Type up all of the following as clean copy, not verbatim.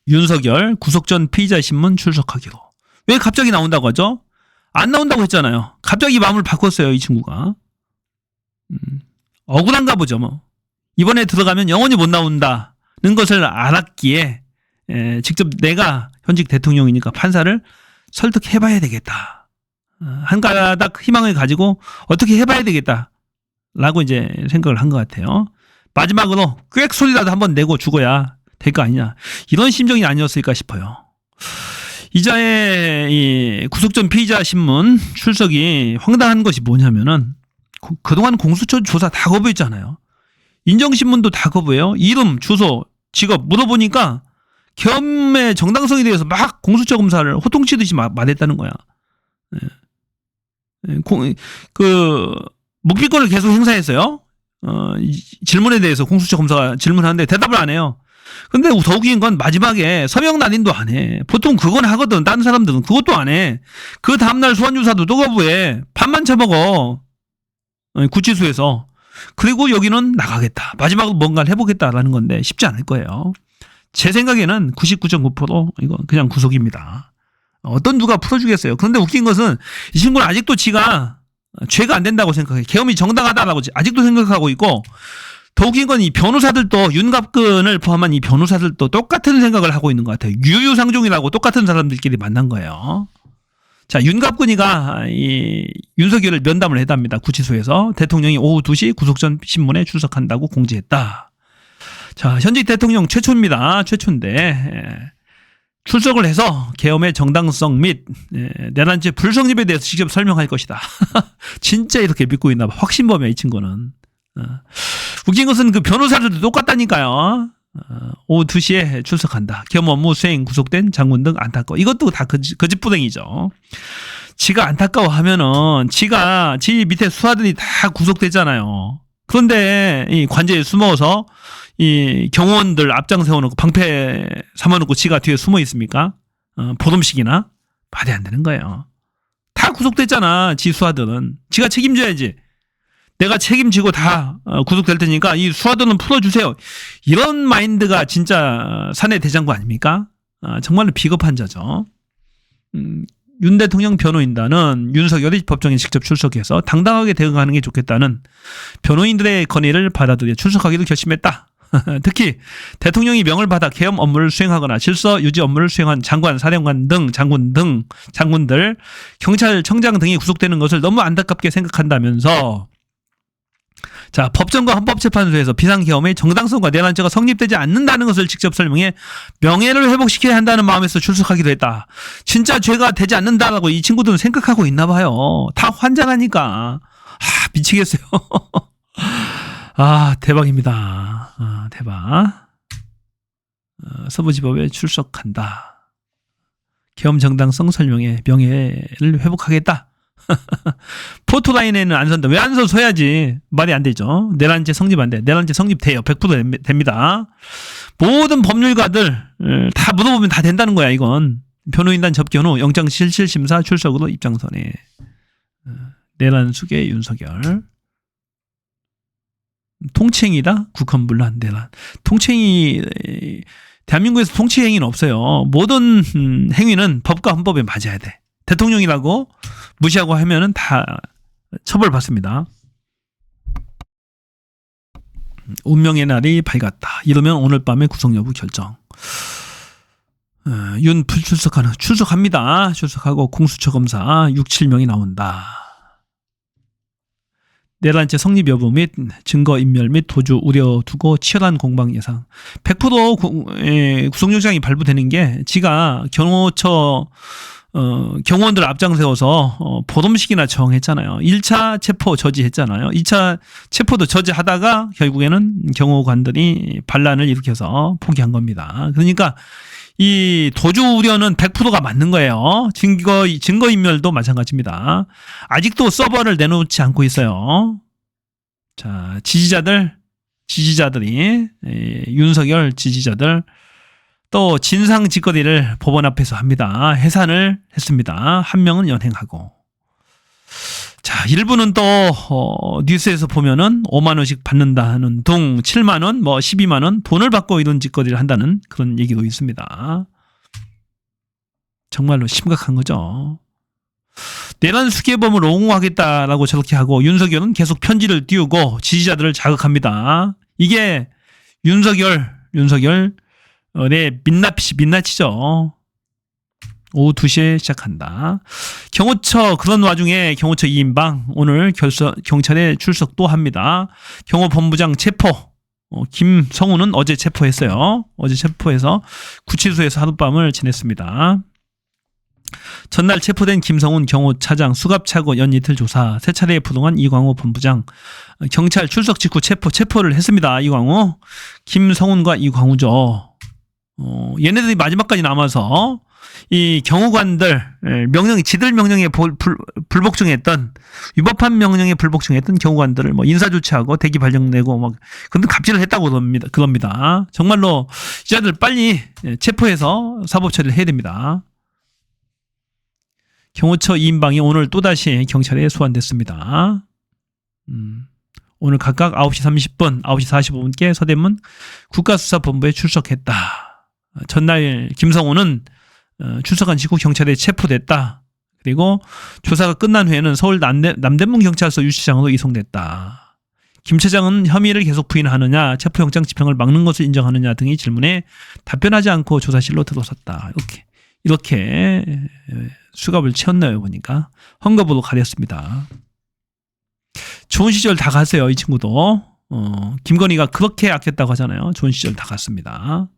윤석열 구속 전 피의자 신문 출석하기로. 왜 갑자기 나온다고 하죠? 안 나온다고 했잖아요. 갑자기 마음을 바꿨어요, 이 친구가. 억울한가 보죠, 뭐. 이번에 들어가면 영원히 못 나온다는 것을 알았기에 직접 내가 현직 대통령이니까 판사를 설득해봐야 되겠다. 한 가닥 희망을 가지고 어떻게 해봐야 되겠다라고 이제 생각을 한 것 같아요. 마지막으로 꽥 소리라도 한번 내고 죽어야 될 거 아니냐. 이런 심정이 아니었을까 싶어요. 이자의 이 구속 전 피의자 신문 출석이 황당한 것이 뭐냐면은 그동안 공수처 조사 다 거부했잖아요. 인정신문도 다 거부해요. 이름, 주소, 직업 물어보니까 계엄의 정당성에 대해서 막 공수처 검사를 호통치듯이 말했다는 거야. 묵비권을 계속 행사했어요. 질문에 대해서 공수처 검사가 질문하는데 대답을 안 해요. 근데 더 웃긴 건 마지막에 서명 날인도 안 해. 보통 그건 하거든. 다른 사람들은 그것도 안 해. 그 다음날 소환조사도 또 거부해. 밥만 처먹어. 구치소에서. 그리고 여기는 나가겠다. 마지막으로 뭔가를 해보겠다라는 건데 쉽지 않을 거예요. 제 생각에는 99.9% 이건 그냥 구속입니다. 어떤 누가 풀어주겠어요. 그런데 웃긴 것은 이 친구는 아직도 지가 죄가 안 된다고 생각해. 계엄이 정당하다라고 아직도 생각하고 있고, 더 웃긴 건 이 변호사들도, 윤갑근을 포함한 이 변호사들도 똑같은 생각을 하고 있는 것 같아요. 유유상종이라고 똑같은 사람들끼리 만난 거예요. 자, 윤갑근이가 이 윤석열을 면담을 했답니다. 구치소에서. 대통령이 오후 2시 구속 전 신문에 출석한다고 공지했다. 자, 현직 대통령 최초입니다. 최초인데 출석을 해서 계엄의 정당성 및 내란죄 불성립에 대해서 직접 설명할 것이다. 진짜 이렇게 믿고 있나 봐. 확신범이야, 이 친구는. 웃긴 것은 그 변호사들도 똑같다니까요. 오후 2시에 출석한다. 계엄 업무 수행 구속된 장군 등 안타까워. 이것도 다 거짓부랭이죠. 지가 안타까워하면은 지 밑에 수하들이 다 구속됐잖아요. 그런데 이 관제에 숨어서 이 경호원들 앞장 세워놓고 방패 삼아놓고 지가 뒤에 숨어 있습니까? 보름씩이나? 말이 안 되는 거예요. 다 구속됐잖아. 지 수하들은. 지가 책임져야지. 내가 책임지고 다 구속될 테니까 이 수하들은 풀어주세요. 이런 마인드가 진짜 사내 대장부 아닙니까? 정말로 비겁한 자죠. 윤 대통령 변호인단은 윤석열이 법정에 직접 출석해서 당당하게 대응하는 게 좋겠다는 변호인들의 건의를 받아들여 출석하기로 결심했다. 특히 대통령이 명을 받아 계엄 업무를 수행하거나 질서 유지 업무를 수행한 장관, 사령관 등 장군들, 경찰청장 등이 구속되는 것을 너무 안타깝게 생각한다면서, 자, 법정과 헌법재판소에서 비상계엄의 정당성과 내란죄가 성립되지 않는다는 것을 직접 설명해 명예를 회복시켜야 한다는 마음에서 출석하기로 했다. 진짜 죄가 되지 않는다라고 이 친구들은 생각하고 있나 봐요. 다 환장하니까. 미치겠어요. 대박입니다. 대박. 서부지법에 출석한다. 계엄 정당성 설명에 명예를 회복하겠다. 포토라인에는 안 선다. 왜 안 서야지. 말이 안 되죠. 내란죄 성립 안 돼. 내란죄 성립돼요. 100% 됩니다. 모든 법률가들 다 물어보면 다 된다는 거야, 이건. 변호인단 접견 후 영장실질심사 출석으로 입장선에. 내란 수계 윤석열. 통칭이다? 국헌불란 내란. 통칭이, 대한민국에서 통치 행위는 없어요. 모든 행위는 법과 헌법에 맞아야 돼. 대통령이라고 무시하고 하면은 다 처벌받습니다. 운명의 날이 밝았다. 이러면 오늘 밤에 구속 여부 결정. 윤 불출석하는, 출석합니다. 출석하고 공수처 검사 6, 7명이 나온다. 내란죄 성립 여부 및 증거인멸 및 도주 우려 두고 치열한 공방 예상. 100% 구속영장이 발부되는 게 지가 경호원들 앞장 세워서 보름씩이나 정했잖아요. 1차 체포 저지했잖아요. 2차 체포도 저지하다가 결국에는 경호관들이 반란을 일으켜서 포기한 겁니다. 그러니까 이 도주 우려는 100%가 맞는 거예요. 증거인멸도 마찬가지입니다. 아직도 서버를 내놓지 않고 있어요. 자, 지지자들이 윤석열 지지자들 또 진상 짓거리를 법원 앞에서 합니다. 해산을 했습니다. 한 명은 연행하고. 자, 일부는 또 뉴스에서 보면은 5만 원씩 받는다는 등 7만 원, 뭐 12만 원 돈을 받고 이런 짓거리를 한다는 그런 얘기도 있습니다. 정말로 심각한 거죠. 내란 수개범을 옹호하겠다라고 저렇게 하고 윤석열은 계속 편지를 띄우고 지지자들을 자극합니다. 이게 윤석열의 민낯이죠. 오후 2시에 시작한다. 경호처 그런 와중에 경호처 2인방 오늘 경찰에 출석 또 합니다. 경호본부장 체포. 김성우는 어제 체포했어요. 어제 체포해서 구치소에서 하룻밤을 지냈습니다. 전날 체포된 김성훈 경호차장 수갑차고 연이틀 조사, 세 차례에 부동한 이광호 본부장 경찰 출석 직후 체포를 했습니다. 이광호, 김성훈과 이광호죠. 얘네들이 마지막까지 남아서 이 경호관들 지들 명령에 불복종했던 위법한 명령에 불복종했던 경호관들을 뭐 인사 조치하고 대기 발령 내고 막 그런 갑질을 했다고 그럽니다. 정말로 이자들 빨리 체포해서 사법 처리를 해야 됩니다. 경호처 2인방이 오늘 또다시 경찰에 소환됐습니다. 오늘 각각 9시 30분, 9시 45분께 서대문 국가수사본부에 출석했다. 전날 김성호는 출석한 직후 경찰에 체포됐다. 그리고 조사가 끝난 후에는 서울 남대문 경찰서 유치장으로 이송됐다. 김 차장은 혐의를 계속 부인하느냐, 체포영장 집행을 막는 것을 인정하느냐 등의 질문에 답변하지 않고 조사실로 들어섰다. 이렇게 수갑을 채웠나요 보니까 헝겊으로 가렸습니다. 좋은 시절 다 갔어요. 이 친구도 김건희가 그렇게 아꼈다고 하잖아요. 좋은 시절 다 갔습니다.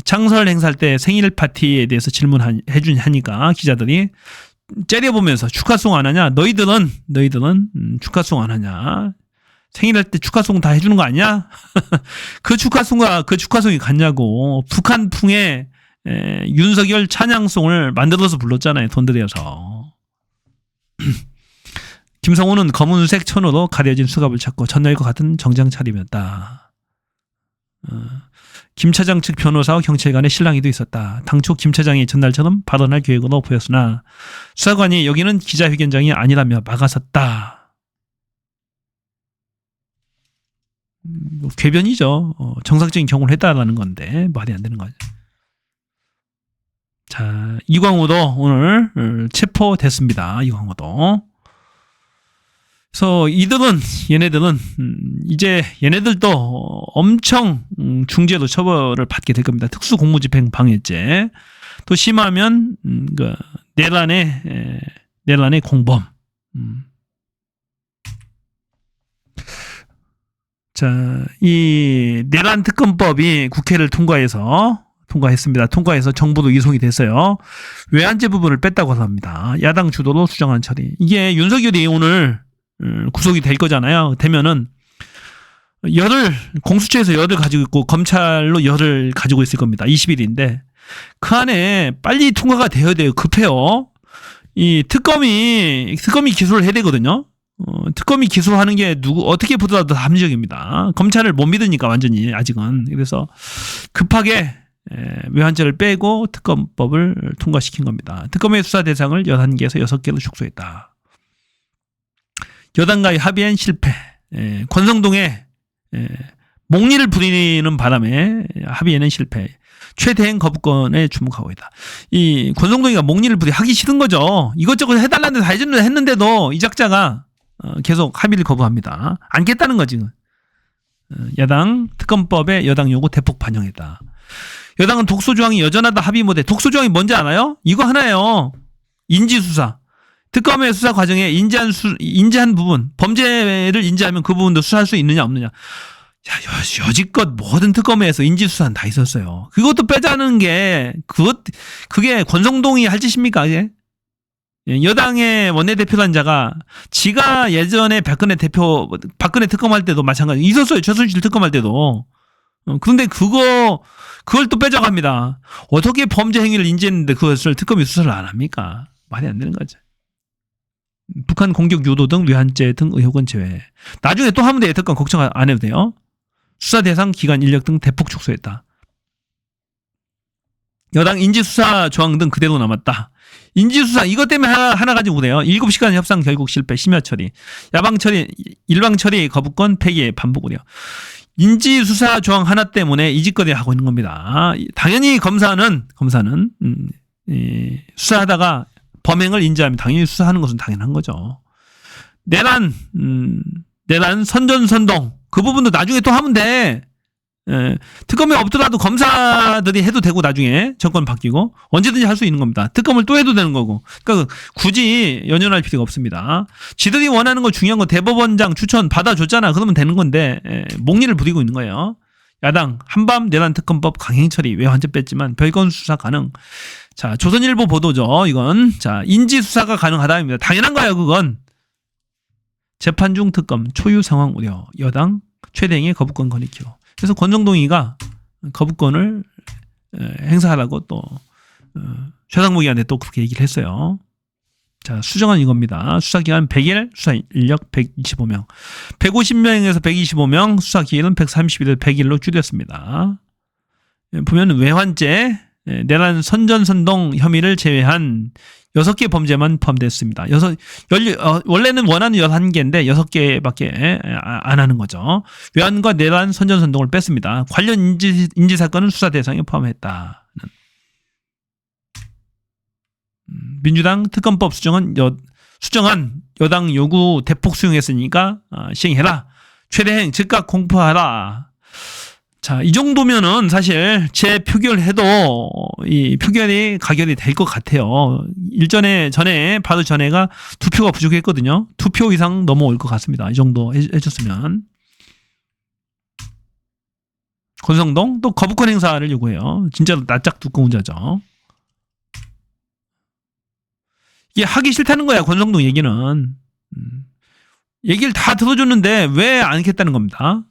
창설 행사할 때 생일 파티에 대해서 질문하니까 기자들이 째려보면서 축하송 안 하냐? 너희들은 축하송 안 하냐? 생일할 때 축하송 다 해주는 거 아니야? 그 축하송이 갔냐고. 북한풍의 윤석열 찬양송을 만들어서 불렀잖아요. 돈 들여서. 김성우는 검은색 천으로 가려진 수갑을 찾고 전날과 같은 정장 차림이었다. 김 차장 측 변호사와 경찰 간의 실랑이도 있었다. 당초 김 차장이 전날처럼 발언할 계획으로 보였으나 수사관이 여기는 기자회견장이 아니라며 막아섰다. 궤변이죠. 정상적인 경고를 했다라는 건데 말이 안 되는 거죠. 자, 이광호도 오늘 체포됐습니다. 이광호도. 그래서 얘네들은 이제 얘네들도 엄청 중죄로 처벌을 받게 될 겁니다. 특수공무집행 방해죄. 또 심하면 그 내란의 공범. 자, 이 내란 특검법이 국회를 통과했습니다. 통과해서 정부도 이송이 됐어요. 외환죄 부분을 뺐다고 합니다. 야당 주도로 수정한 처리. 이게 윤석열이 오늘 구속이 될 거잖아요. 되면은 공수처에서 열을 가지고 있고 검찰로 열을 가지고 있을 겁니다. 20일인데 그 안에 빨리 통과가 되어야 돼요. 급해요. 이 특검이 기소를 해야 되거든요. 특검이 기소하는 게 어떻게 보더라도 합리적입니다. 검찰을 못 믿으니까 완전히 아직은. 그래서 급하게 외환죄를 빼고 특검법을 통과시킨 겁니다. 특검의 수사 대상을 11개에서 6개로 축소했다. 여당과의 합의엔 실패. 권성동의 목리를 부리는 바람에 합의에는 실패. 최대행 거부권에 주목하고 있다. 이 권성동이가 목리를 하기 싫은 거죠. 이것저것 해달라는 데다 했는데도 이 작자가 계속 합의를 거부합니다. 안겠다는 거지. 야당 특검법에 여당 요구 대폭 반영했다. 여당은 독소조항이 여전하다 합의 못해. 독소조항이 뭔지 알아요? 이거 하나예요. 인지수사. 특검의 수사 과정에 인지한 부분, 범죄를 인지하면 그 부분도 수사할 수 있느냐 없느냐. 야, 여지껏 모든 특검에서 인지수사는 다 있었어요. 그것도 빼자는 게 그게 권성동이 할 짓입니까? 이게? 여당의 원내대표란 자가 지가 예전에 박근혜 특검할 때도 마찬가지 있었어요. 최순실 특검할 때도. 그런데 그걸 또 빼자갑니다. 어떻게 범죄 행위를 인지했는데 그것을 특검이 수사를 안 합니까? 말이 안 되는 거죠. 북한 공격 유도 등 외환죄 등 의혹은 제외. 나중에 또 하면 돼요. 특검 걱정 안 해도 돼요. 수사 대상 기간 인력 등 대폭 축소했다. 여당 인지수사 조항 등 그대로 남았다. 인지수사 이것 때문에 하나 가지고 그래요. 7시간 협상 결국 실패, 심야 처리, 야방 처리, 일방 처리 거부권 폐기에 반복을 해요. 인지수사 조항 하나 때문에 이 짓거리 하고 있는 겁니다. 당연히 검사는 수사하다가 범행을 인지하면 당연히 수사하는 것은 당연한 거죠. 내란 선전선동 그 부분도 나중에 또 하면 돼. 특검이 없더라도 검사들이 해도 되고 나중에 정권 바뀌고 언제든지 할 수 있는 겁니다. 특검을 또 해도 되는 거고. 그러니까 굳이 연연할 필요가 없습니다. 지들이 원하는 거 중요한 거 대법원장 추천 받아줬잖아. 그러면 되는 건데 목리를 부리고 있는 거예요. 야당 한밤 내란 특검법 강행 처리 왜 완전 뺐지만 별건 수사 가능. 자, 조선일보 보도죠. 이건 자 인지 수사가 가능하다입니다. 당연한 거예요. 그건 재판 중 특검 초유 상황 우려 여당 최대행의 거부권 건의키로. 그래서 권성동이가 거부권을 행사하라고 또 최상무기한테 또 그렇게 얘기를 했어요. 자, 수정안 이겁니다. 수사기간 100일, 수사 인력 125명. 150명에서 125명, 수사기일은 130일, 100일로 줄였습니다. 보면 외환죄, 내란 선전선동 혐의를 제외한 6개 범죄만 포함됐습니다. 원래는 원하는 11개인데 6개밖에 안 하는 거죠. 외환과 내란 선전선동을 뺐습니다. 관련 인지사건은 수사 대상에 포함했다. 민주당 특검법 수정안 여당 요구 대폭 수용했으니까 시행해라. 최대행 즉각 공포하라. 자, 이 정도면은 사실 재표결해도 이 표결이 가결이 될 것 같아요. 바로 전에가 2표가 부족했거든요. 2표 이상 넘어올 것 같습니다. 이 정도 해줬으면. 권성동 또 거부권 행사를 요구해요. 진짜로 낯짝 두꺼운 자죠. 이게 하기 싫다는 거야, 권성동 얘기는. 얘기를 다 들어줬는데 왜 안 했다는 겁니다.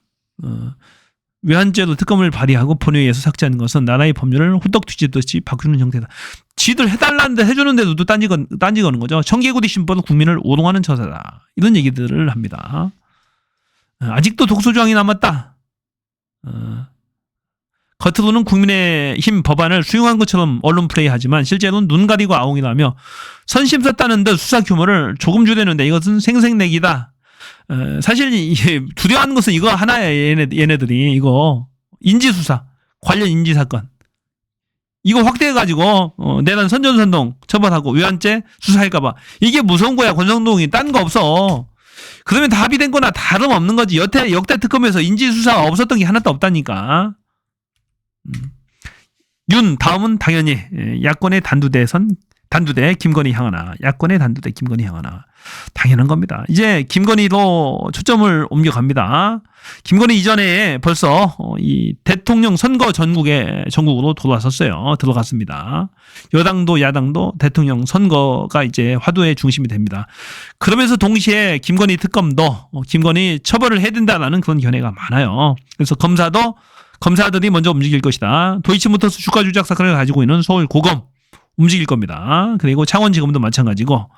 외환죄도 특검을 발의하고 본회의에서 삭제하는 것은 나라의 법률을 후떡 뒤집듯이 바꾸는 형태다. 지들 해달라는데 해주는데도 또 딴지 거는 거죠. 청개구리 심보도 국민을 오동하는 처사다. 이런 얘기들을 합니다. 아직도 독소조항이 남았다. 겉으로는 국민의힘 법안을 수용한 것처럼 언론 플레이하지만 실제로는 눈 가리고 아웅이라며 선심 썼다는 듯 수사 규모를 조금 줄이는데 이것은 생색내기다. 사실 두려워하는 것은 이거 하나야. 얘네들이 이거 인지수사 관련 인지사건 이거 확대해가지고 내란 선전선동 처벌하고 외환죄 수사할까봐 이게 무서운 거야. 권성동이 딴 거 없어. 그러면 다 합의된 거나 다름없는 거지. 역대 특검에서 인지수사가 없었던 게 하나도 없다니까. 다음은 당연히 야권의 단두대 김건희 향하나. 야권의 단두대 김건희 향하나. 당연한 겁니다. 이제 김건희로 초점을 옮겨갑니다. 김건희 이전에 벌써 이 대통령 선거 전국으로 들어갔습니다. 여당도 야당도 대통령 선거가 이제 화두의 중심이 됩니다. 그러면서 동시에 김건희 특검도 김건희 처벌을 해야 된다라는 그런 견해가 많아요. 그래서 검사들이 먼저 움직일 것이다. 도이치모터스 주가 조작 사건을 가지고 있는 서울고검 움직일 겁니다. 그리고 창원지검도 마찬가지고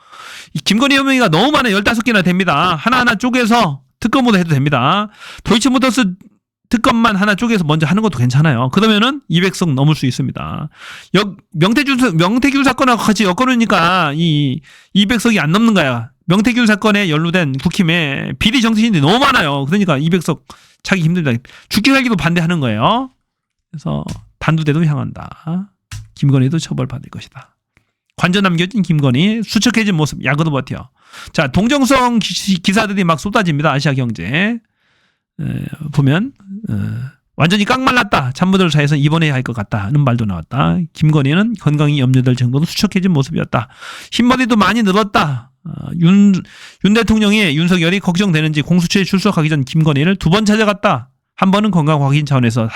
이 김건희 혐의가 너무 많아요. 15개나 됩니다. 하나하나 쪼개서 특검으로 해도 됩니다. 도이치모터스 특검만 하나 쪼개서 먼저 하는 것도 괜찮아요. 그러면은 200석 넘을 수 있습니다. 명태균 사건하고 같이 엮어놓으니까 이 200석이 안 넘는 거야. 명태균 사건에 연루된 국힘에 비리 정치인들이 너무 많아요. 그러니까 200석 차기 힘들다. 죽기 살기도 반대하는 거예요. 그래서 단두대도 향한다. 김건희도 처벌받을 것이다. 관저 남겨진 김건희 수척해진 모습 약으로 버텨. 자, 동정성 기사들이 막 쏟아집니다. 아시아경제 보면 완전히 깡말랐다. 참모들 사이에서 입원해야 할 것 같다는 말도 나왔다. 김건희는 건강이 염려될 정도로 수척해진 모습이었다. 흰머리도 많이 늘었다. 윤 대통령이 윤석열이 걱정되는지 공수처에 출석하기 전 김건희를 2번 찾아갔다. 한 번은 건강 확인 차원에서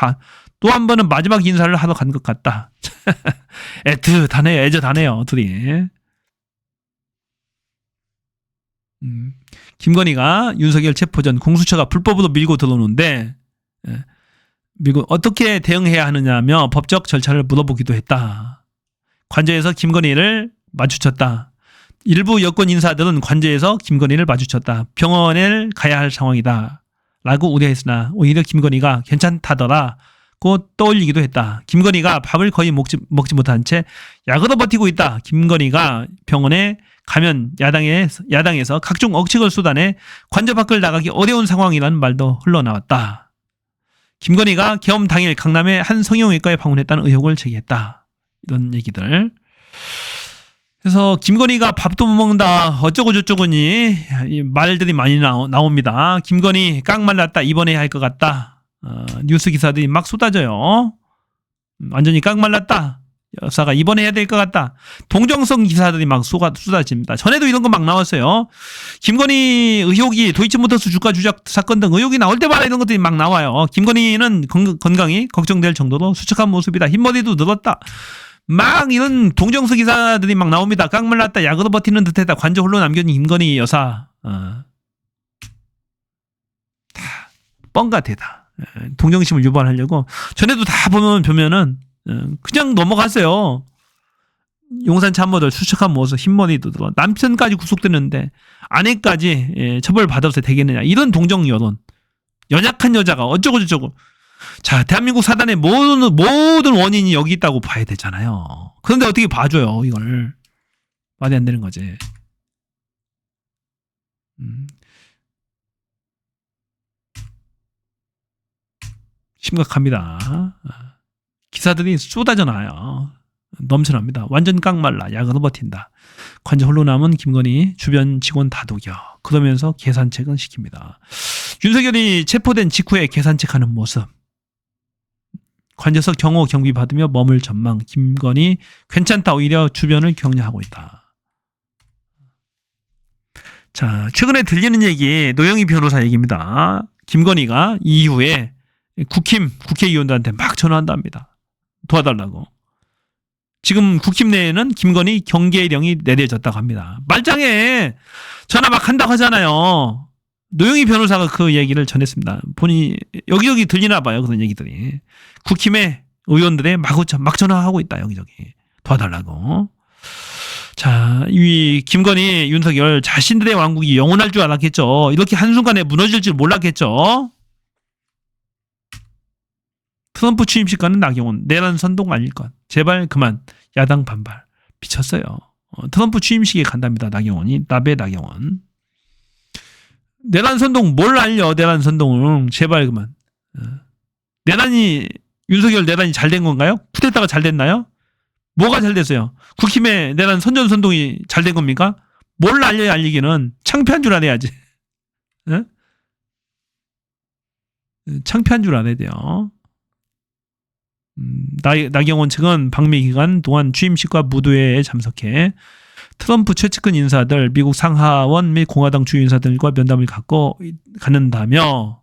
또 한 번은 마지막 인사를 하러 간 것 같다. 애틋하네요. 애젓하네요. 둘이. 김건희가 윤석열 체포 전 공수처가 불법으로 밀고 들어오는데 어떻게 대응해야 하느냐며 법적 절차를 물어보기도 했다. 관저에서 김건희를 마주쳤다. 일부 여권 인사들은 관저에서 김건희를 마주쳤다. 병원에 가야 할 상황이다. 라고 우려했으나 오히려 김건희가 괜찮다더라. 떠올리기도 했다. 김건희가 밥을 거의 먹지 못한 채 약으로 버티고 있다. 김건희가 병원에 가면 야당에서 각종 억측을 쏟아내 관저 밖을 나가기 어려운 상황이라는 말도 흘러나왔다. 김건희가 계엄 당일 강남의 한 성형외과에 방문했다는 의혹을 제기했다. 이런 얘기들. 그래서 김건희가 밥도 못 먹는다 어쩌고 저쩌고니 말들이 많이 나옵니다. 김건희 깡 말랐다 입원해야 할 것 같다. 뉴스 기사들이 막 쏟아져요. 완전히 깡 말랐다. 여사가 입원해야 될 것 같다. 동정성 기사들이 막 쏟아집니다. 전에도 이런 거 막 나왔어요. 김건희 의혹이 도이치모터스 주가 조작 사건 등 의혹이 나올 때마다 이런 것들이 막 나와요. 김건희는 건강이 걱정될 정도로 수척한 모습이다. 흰머리도 늘었다. 막 이런 동정성 기사들이 막 나옵니다. 깡 말랐다. 약으로 버티는 듯했다. 관저 홀로 남겨진 김건희 여사. 다 뻥 같애다. 동정심을 유발하려고. 전에도 다 보면은 그냥 넘어갔어요. 용산 참모들 수척한 모습, 흰머리도 들어. 남편까지 구속됐는데 아내까지 처벌받아서 되겠느냐. 이런 동정 여론. 연약한 여자가 어쩌고 저쩌고. 자, 대한민국 사단의 모든 원인이 여기 있다고 봐야 되잖아요. 그런데 어떻게 봐줘요, 이걸. 말이 안 되는 거지. 심각합니다. 기사들이 쏟아져 나와요. 넘쳐납니다. 완전 깡말라. 약으로 버틴다. 관저 홀로 남은 김건희 주변 직원 다독여. 그러면서 계산책은 시킵니다. 윤석열이 체포된 직후에 계산책하는 모습. 관저석 경호 경비 받으며 머물 전망. 김건희 괜찮다. 오히려 주변을 격려하고 있다. 자, 최근에 들리는 얘기 노영희 변호사 얘기입니다. 김건희가 이후에 국회의원들한테 막 전화한답니다. 도와달라고. 지금 국힘 내에는 김건희 경계령이 내려졌다고 합니다. 말짱해. 전화 막 한다고 하잖아요. 노영희 변호사가 그 얘기를 전했습니다. 본인이 여기저기 들리나 봐요. 그런 얘기들이. 국힘의 의원들의 막 전화하고 있다. 여기저기. 도와달라고. 자, 이 김건희, 윤석열 자신들의 왕국이 영원할 줄 알았겠죠. 이렇게 한순간에 무너질 줄 몰랐겠죠. 트럼프 취임식과는 나경원, 내란 선동 아닐 것. 제발 그만. 야당 반발. 미쳤어요. 트럼프 취임식에 간답니다. 나경원이. 나배 나경원. 내란 선동 뭘 알려. 내란 선동을. 제발 그만. 윤석열 내란이 잘 된 건가요? 쿠데타가 잘 됐나요? 뭐가 잘 됐어요? 국힘의 내란 선전선동이 잘 된 겁니까? 뭘 알려야 알리기는. 창피한 줄 알아야지. 창피한 줄 알아야 돼요. 나경원 측은 방미 기간 동안 취임식과 무도회에 참석해 트럼프 최측근 인사들, 미국 상하원 및 공화당 주요 인사들과 면담을 갖고 갖는다며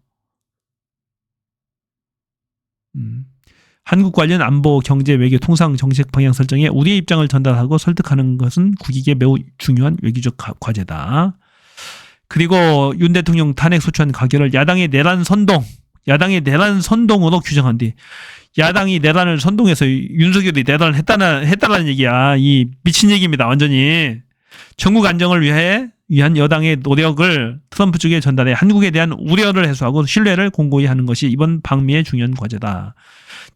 한국 관련 안보, 경제, 외교, 통상 정책 방향 설정에 우리의 입장을 전달하고 설득하는 것은 국익에 매우 중요한 외교적 과제다. 그리고 윤 대통령 탄핵 소추안 가결을 야당의 내란 선동으로 규정한 뒤 야당이 내란을 선동해서 윤석열이 내란을 했다라는 얘기야. 이 미친 얘기입니다. 완전히. 전국 안정을 위한 여당의 노력을 트럼프 측에 전달해 한국에 대한 우려를 해소하고 신뢰를 공고히 하는 것이 이번 방미의 중요한 과제다.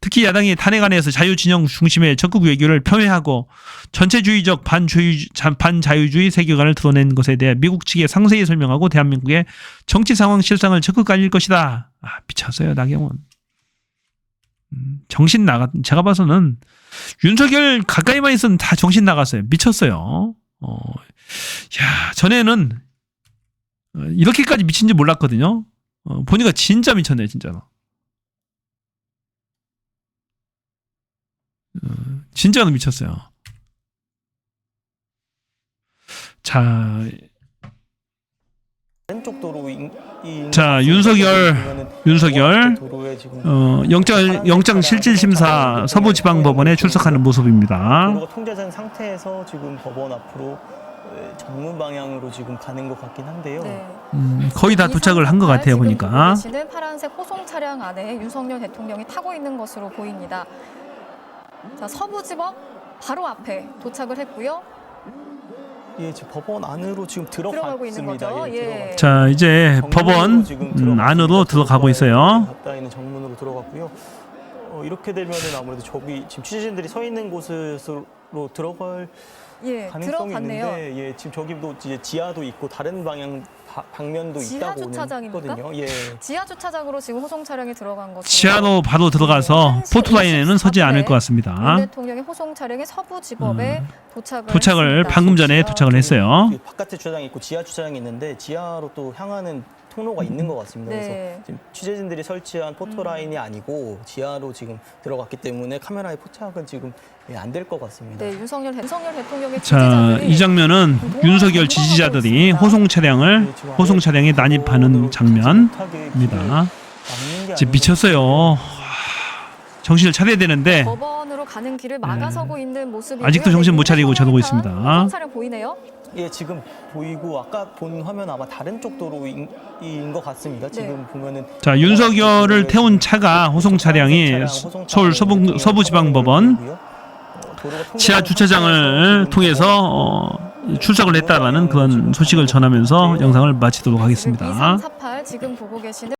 특히 야당이 탄핵안에서 자유진영 중심의 적극 외교를 폄훼하고 전체주의적 반자유주의 세계관을 드러낸 것에 대해 미국 측에 상세히 설명하고 대한민국의 정치 상황 실상을 적극 알릴 것이다. 미쳤어요. 나경원. 정신 제가 봐서는 윤석열 가까이만 있으면 다 정신 나갔어요. 미쳤어요. 전에는 이렇게까지 미친지 몰랐거든요. 보니까 진짜 미쳤네, 진짜로. 진짜로 미쳤어요. 자, 윤석열 영장 실질심사 서부지방법원에 출석하는 모습입니다. 도로가 통제된 상태에서 지금 법원 앞으로 정문 방향으로 지금 가는 것 같긴 한데요. 네. 거의 다 도착을 한 것 같아요, 보니까. 지금 파란색 호송 차량 안에 윤석열 대통령이 타고 있는 것으로 보입니다. 자, 서부지법 바로 앞에 도착을 했고요. 예, 지금 법원 안으로 지금 들어가고 있는 거죠. 예. 자, 이제 법원 안으로 들어가고 있어요. 가까이 있는 정문으로 들어갔고요. 이렇게 되면은 아무래도 저기 지금 취재진들이 서 있는 곳으로 들어갈 예, 가능성이 들어갔네요. 있는데, 예, 지금 저기도 이제 지하도 있고 다른 방면도 지하 있다고는 주차장입니까? 있거든요. 예. 지하 주차장으로 지금 호송 차량이 들어간 것으로 지하로 바로 들어가서 1시 포토라인에는 서지 24분에 않을 것 윤 같습니다. 대통령의 호송 차량이 서부지법에 도착을 했습니다. 방금 전에 도착을 했어요. 이 바깥에 주차장이 있고 지하 주차장이 있는데 지하로 또 향하는 통로가 있는 것 같습니다. 네. 그래서 지금 취재진들이 설치한 포토라인이 아니고 지하로 지금 들어갔기 때문에 카메라에 포착은 지금 안 될 것 같습니다. 네, 윤석열 대통령의 자, 지지자들이 이 장면은 윤석열 지지자들이 호송 차량에 난입하는 장면입니다. 지금 미쳤어요. 정신을 차려야 되는데 법원으로 가는 길을 막아서고 있는 모습이 아직도 정신 못 차리고 저러고 있습니다. 호송 차량 보이네요. 예, 지금 보이고 아까 본 화면 아마 다른 쪽 도로인 것 같습니다. 지금 보면은 자, 윤석열을 태운 차가 호송 차량이 서울 서부지방법원 지하 주차장을 통해서 출석을 했다라는 그런 소식을 전하면서 영상을 마치도록 하겠습니다. 2348 지금 보고 계시는